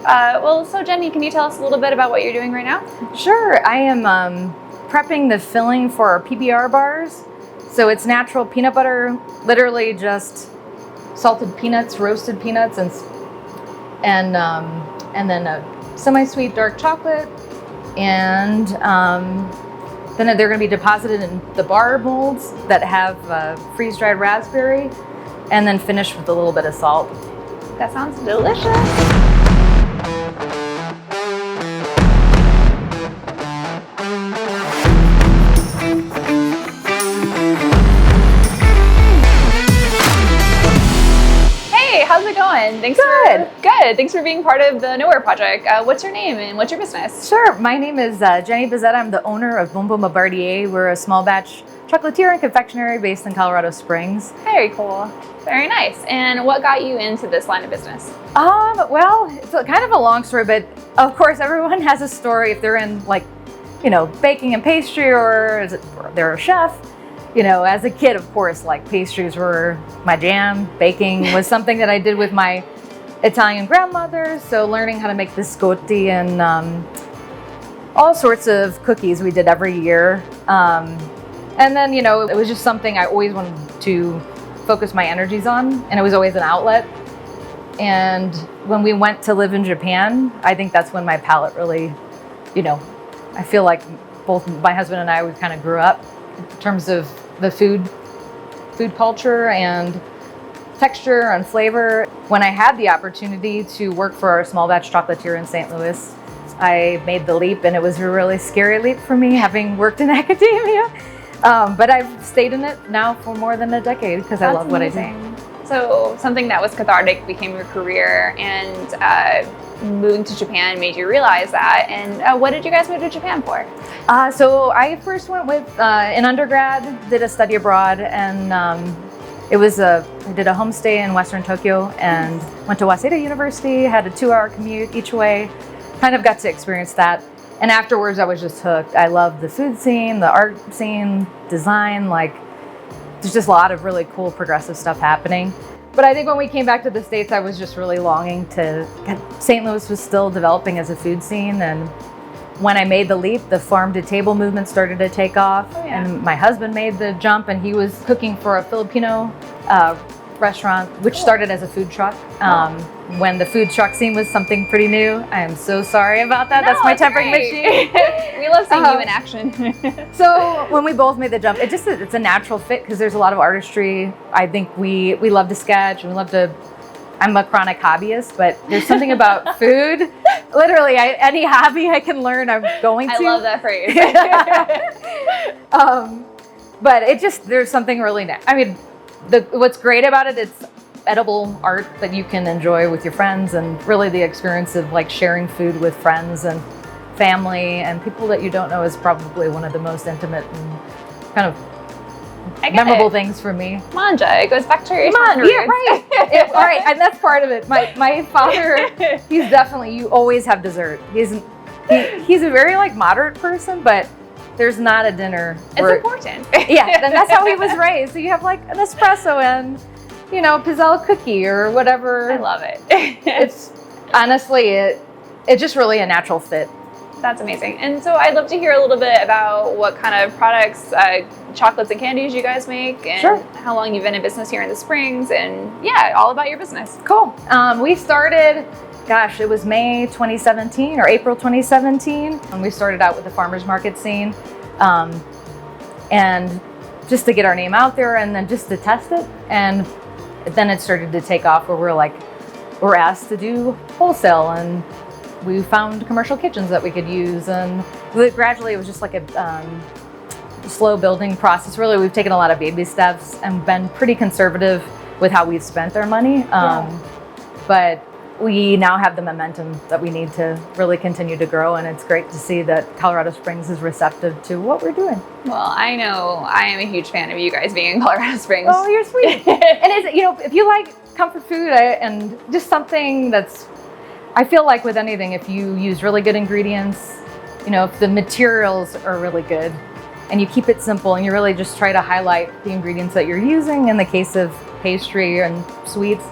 So Jenny, can you tell us a little bit about what you're doing right now? Sure. I am prepping the filling for our PBR bars. So it's natural peanut butter, literally just salted peanuts, roasted peanuts, and then a semi-sweet dark chocolate, and then they're going to be deposited in the bar molds that have freeze-dried raspberry, and then finished with a little bit of salt. That sounds delicious. How's it going? Good. Thanks for being part of the Nowhere Project. What's your name and what's your business? Sure. My name is Jenny Bizzetta. I'm the owner of Bon Bon Bardier. We're a small batch chocolatier and confectionery based in Colorado Springs. Very cool. Very nice. And what got you into this line of business? Well, it's kind of a long story, but of course everyone has a story if they're in baking and pastry or they're a chef. As a kid, of course, pastries were my jam. Baking was something that I did with my Italian grandmother. So learning how to make biscotti and all sorts of cookies we did every year. And then, it was just something I always wanted to focus my energies on. And it was always an outlet. And when we went to live in Japan, I think that's when my palate really, I feel like both my husband and I, we kind of grew up in terms of the food culture and texture and flavor. When I had the opportunity to work for our small batch chocolatier in St. Louis, I made the leap, and it was a really scary leap for me, having worked in academia. But I've stayed in it now for more than a decade because I love what I do. So something that was cathartic became your career, and moving to Japan made you realize that. And what did you guys move to Japan for? So I first went with in undergrad, did a study abroad, and I did a homestay in Western Tokyo and went to Waseda University, had a 2-hour commute each way, kind of got to experience that. And afterwards I was just hooked. I love the food scene, the art scene, design, there's just a lot of really cool progressive stuff happening. But I think when we came back to the States, I was just really longing to St. Louis was still developing as a food scene. And when I made the leap, the farm to table movement started to take off. Oh, yeah. And my husband made the jump, and he was cooking for a Filipino restaurant, which started as a food truck. When the food truck scene was something pretty new. I am so sorry about that. That's my tempering machine. We love seeing you in action. So when we both made the jump, it's a natural fit because there's a lot of artistry. I think we love to sketch and we love to. I'm a chronic hobbyist, but there's something about food. Literally, any hobby I can learn, I'm going to. I love that phrase. But there's something really nice. I mean, what's great about it, it's edible art that you can enjoy with your friends, and really the experience of sharing food with friends and family and people that you don't know is probably one of the most intimate and kind of memorable things for me. Manja, it goes back to your yeah, right. All right, and that's part of it. My father, he's definitely, you always have dessert. He's a very moderate person, but there's not a dinner. It's important. Yeah, and that's how he was raised. So you have an espresso and pizzelle cookie or whatever. I love it. It's honestly, it's just really a natural fit. That's amazing. And so I'd love to hear a little bit about what kind of products, chocolates and candies you guys make, and Sure. How long you've been in business here in the Springs, and all about your business. Cool. We started, it was May 2017 or April 2017. And we started out with the farmers market scene. And just to get our name out there and then just to test it. And then it started to take off where we're asked to do wholesale, and we found commercial kitchens that we could use, and gradually it was just a slow building process. Really, we've taken a lot of baby steps and been pretty conservative with how we've spent our money. But we now have the momentum that we need to really continue to grow, and it's great to see that Colorado Springs is receptive to what we're doing. Well, I know I am a huge fan of you guys being in Colorado Springs. Oh, you're sweet. And if you like comfort food and just something that's, I feel like with anything, if you use really good ingredients, if the materials are really good and you keep it simple and you really just try to highlight the ingredients that you're using, in the case of pastry and sweets,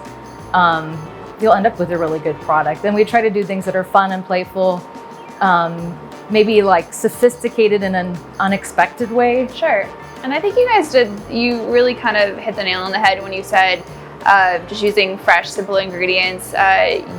you'll end up with a really good product. And we try to do things that are fun and playful, maybe like sophisticated in an unexpected way. Sure. And I think you really kind of hit the nail on the head when you said just using fresh, simple ingredients,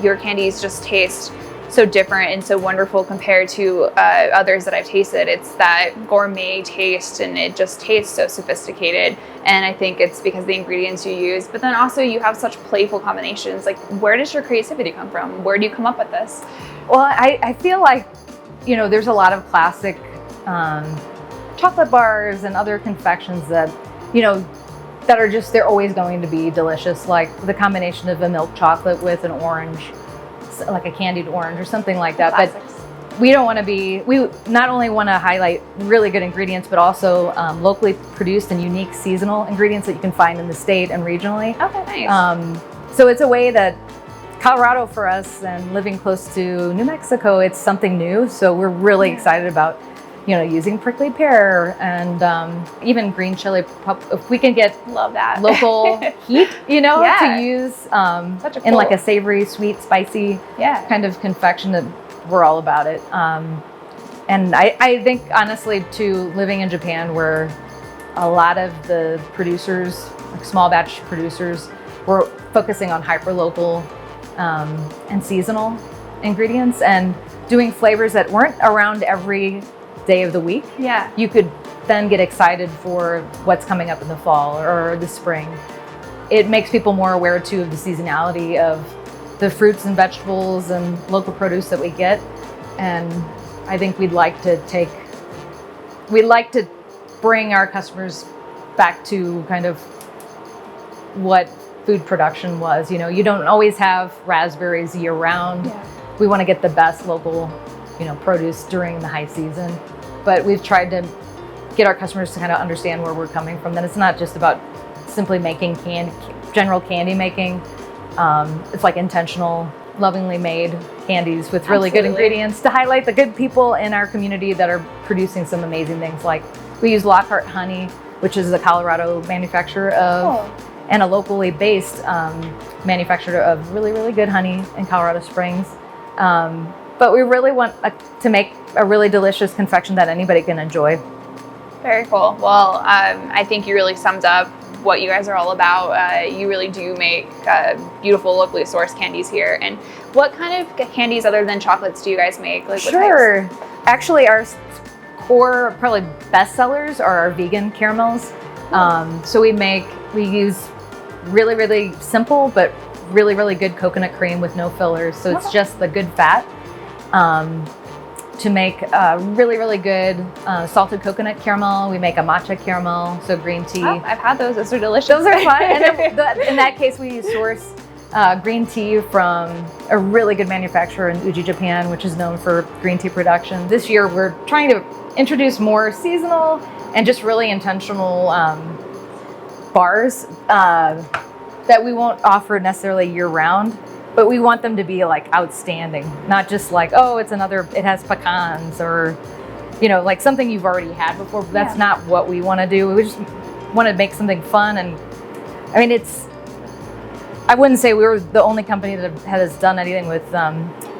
your candies just taste so different and so wonderful compared to others that I've tasted. It's that gourmet taste, and it just tastes so sophisticated. And I think it's because of the ingredients you use, but then also you have such playful combinations. Like, where does your creativity come from? Where do you come up with this? Well, I feel like, there's a lot of classic chocolate bars and other confections that, that are just, they're always going to be delicious. Like the combination of a milk chocolate with an orange, like a candied orange or something like that. Classics. But we not only want to highlight really good ingredients, but also locally produced and unique seasonal ingredients that you can find in the state and regionally. Okay, nice. So it's a way that Colorado for us, and living close to New Mexico, it's something new. So we're really excited about, using prickly pear and even green chili. If we can get Love that. local heat, Yeah. to use Such a in like cool- a savory, sweet, spicy kind of confection, that we're all about it. And I think honestly, too, living in Japan, where a lot of the producers, like small batch producers, were focusing on hyper local and seasonal ingredients and doing flavors that weren't around every day of the week. Yeah. You could then get excited for what's coming up in the fall or the spring. It makes people more aware too of the seasonality of the fruits and vegetables and local produce that we get. And I think we'd like to bring our customers back to kind of what food production was. You don't always have raspberries year round. Yeah. We want to get the best local, produce during the high season. But we've tried to get our customers to kind of understand where we're coming from, that it's not just about simply making general candy making. It's like intentional, lovingly made candies with really good Absolutely. ingredients to highlight the good people in our community that are producing some amazing things. Like we use Lockhart Honey, which is a Colorado manufacturer of, and a locally based manufacturer of really, really good honey in Colorado Springs. But we really want to make a really delicious confection that anybody can enjoy. Very cool. Well, I think you really summed up what you guys are all about. You really do make beautiful locally sourced candies here. And what kind of candies other than chocolates do you guys make? Like, what Sure. Actually, our core, probably best sellers are our vegan caramels. So we use really, really simple, but really, really good coconut cream with no fillers. So it's just the good fat. To make a really, really good salted coconut caramel. We make a matcha caramel, so green tea. Oh, I've had those. Those are delicious. Those are fun. And then in that case, we source green tea from a really good manufacturer in Uji, Japan, which is known for green tea production. This year, we're trying to introduce more seasonal and just really intentional bars that we won't offer necessarily year round. But we want them to be like outstanding, not just like, oh, it has pecans or, like something you've already had before. But that's not what we want to do. We just want to make something fun. And I mean, I wouldn't say we were the only company that has done anything with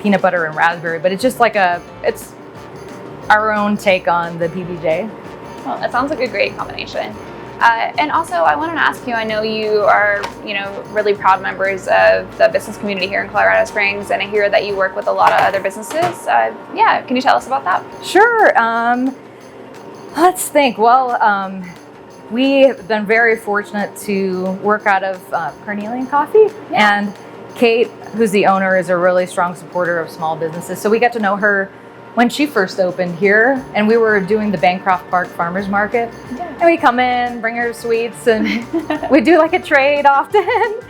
peanut butter and raspberry, but it's just like it's our own take on the PBJ. Well, that sounds like a great combination. And also, I wanted to ask you, I know you are, really proud members of the business community here in Colorado Springs, and I hear that you work with a lot of other businesses. Can you tell us about that? Sure. Let's think. Well, we have been very fortunate to work out of Carnelian Coffee. Yeah. And Kate, who's the owner, is a really strong supporter of small businesses. So we got to know her when she first opened here, and we were doing the Bancroft Park Farmers Market. Yeah. And we come in, bring her sweets, and we do like a trade often.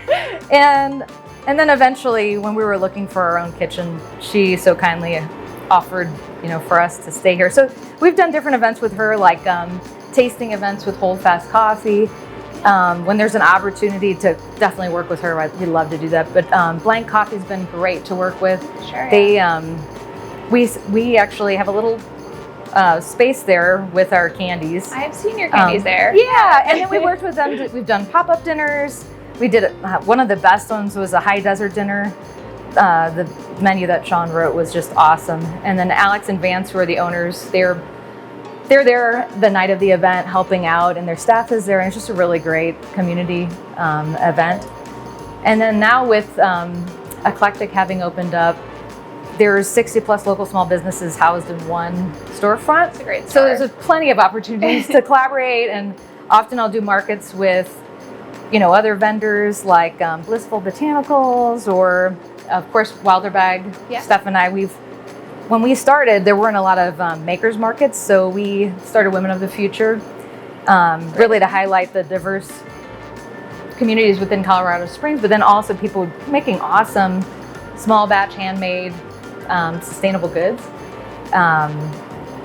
And then eventually, when we were looking for our own kitchen, she so kindly offered, for us to stay here. So we've done different events with her, like tasting events with Hold Fast Coffee. When there's an opportunity to definitely work with her, we'd love to do that. But Blank Coffee's been great to work with. Sure. They, we actually have a little space there with our candies. I have seen your candies there. Yeah, and then we worked with them. We've done pop-up dinners. We did it. One of the best ones was a high desert dinner. The menu that Sean wrote was just awesome. And then Alex and Vance, who are the owners, they're there the night of the event helping out, and their staff is there, and it's just a really great community event. And then now with Eclectic having opened up, there's 60 plus local small businesses housed in one storefront. That's a great So start. there's plenty of opportunities to collaborate, and often I'll do markets with, other vendors like Blissful Botanicals, or of course Wilderbag. Yeah. Steph and I, when we started, there weren't a lot of makers markets, so we started Women of the Future, really to highlight the diverse communities within Colorado Springs, but then also people making awesome small batch handmade sustainable goods.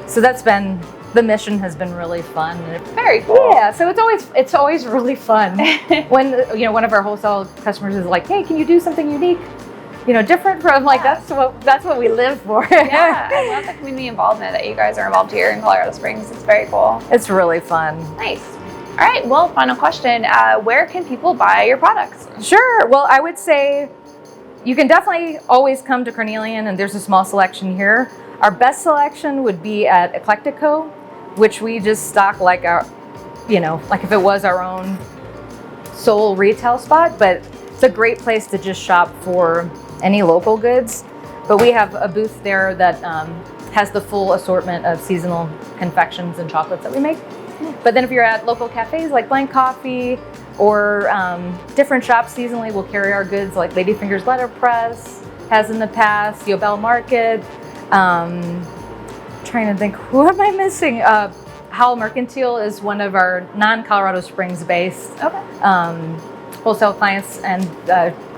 So the mission has been really fun. Very cool. Yeah, so it's always really fun when one of our wholesale customers is like, "Hey, can you do something unique, different from like that's what we live for." Yeah, I love the community involvement that you guys are involved here in Colorado Springs. It's very cool. It's really fun. Nice. All right, well, final question. Where can people buy your products? Sure. Well, I would say you can definitely always come to Cornelian, and there's a small selection here. Our best selection would be at Eclectico, which we just stock like if it was our own sole retail spot, but it's a great place to just shop for any local goods. But we have a booth there that has the full assortment of seasonal confections and chocolates that we make. But then if you're at local cafes like Blank Coffee or different shops seasonally, we'll carry our goods like Ladyfinger's Letterpress has in the past, Yobel Market. Trying to think, who am I missing? Howell Mercantile is one of our non-Colorado Springs based wholesale clients, and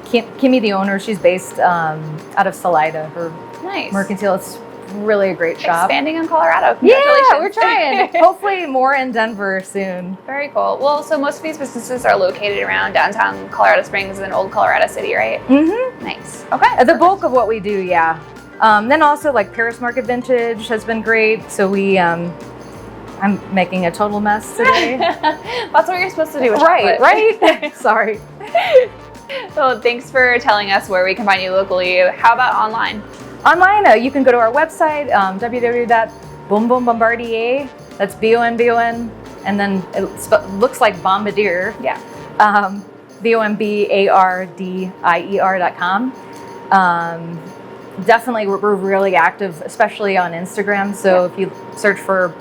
Kimmy, the owner, she's based out of Salida. Her Nice. Mercantile, it's really a great shop. Expanding in Colorado. Yeah, Congratulations. we're trying. Hopefully more in Denver soon. Very cool. Well, so most of these businesses are located around downtown Colorado Springs and Old Colorado City, right? Mm-hmm. Nice. Okay. The bulk of what we do, yeah. Then also like Paris Market Vintage has been great. So I'm making a total mess today. That's what you're supposed to do with Right, chocolate. right? Sorry. So thanks for telling us where we can find you locally. How about online? Online, you can go to our website, www.bombombardier, that's BONBON, and then it looks like Bombardier. Yeah. BOMBARDIER.com. Definitely, we're really active, especially on Instagram. So if you search for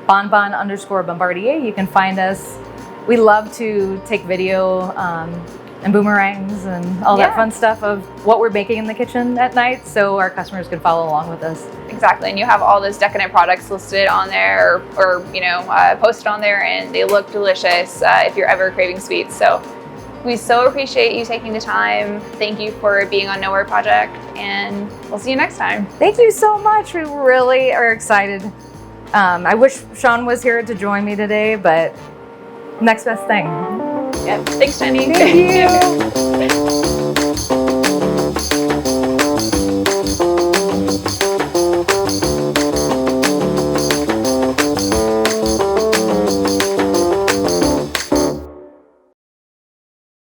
bonbon_Bombardier, you can find us. We love to take video and boomerangs and all that fun stuff of what we're baking in the kitchen at night, so our customers can follow along with us. Exactly, and you have all those decadent products listed on there, or posted on there, and they look delicious if you're ever craving sweets. So we so appreciate you taking the time. Thank you for being on Nowhere Project, and we'll see you next time. Thank you so much. We really are excited. I wish Sean was here to join me today, but next best thing. Yeah. Thanks, Jenny. Thank you.